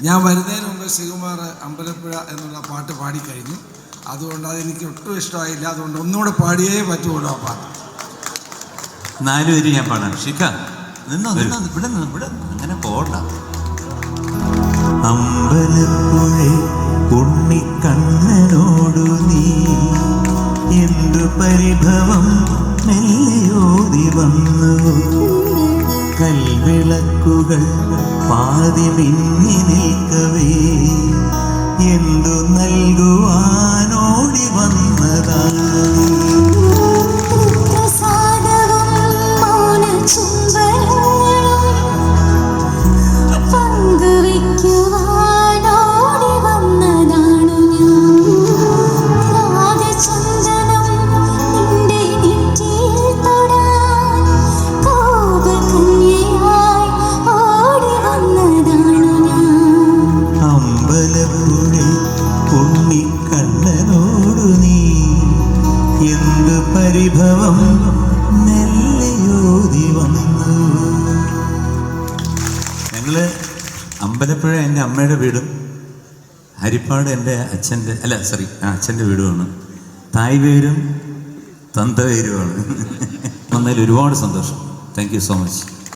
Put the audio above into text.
ഞാൻ വരുന്നതിന് മുമ്പ് ശ്രീകുമാർ അമ്പലപ്പുഴ എന്നുള്ള പാട്ട് പാടിക്കഴിഞ്ഞു. അതുകൊണ്ട് അതെനിക്ക് ഒട്ടും ഇഷ്ടമായില്ല. അതുകൊണ്ട് ഒന്നുകൂടെ പാടിയേ പറ്റുള്ളൂ ആ പാട്ട്. 4 വരി ഞാൻ പാടാം. ഷിക്ക നിന്നോ ഇവിടെ അങ്ങനെ പോണ്ട. അമ്പലപ്പുഴ ഉണ്ണിക്കണ്ണനോടു നീ എന്തു പരിഭവം മെല്ലയോതി വന്നു. കൽവിളക്കുകൾ പാതി മിന്നി നിൽക്കവേ എന്തു നൽകുവാനോടി വന്നതാണ്. ഉണ്ണിക്കണ്ണനോടു നീ എന്തു പരിഭവം മെല്ലയോതി വന്നു. ഞങ്ങള് അമ്പലപ്പുഴ എൻ്റെ അമ്മയുടെ വീടും ഹരിപ്പാട് എൻ്റെ അച്ഛൻ്റെ വീടുമാണ്. തായ്വേരും തന്തവേരുമാണ്. വന്നതിൽ ഒരുപാട് സന്തോഷം. Thank you so much.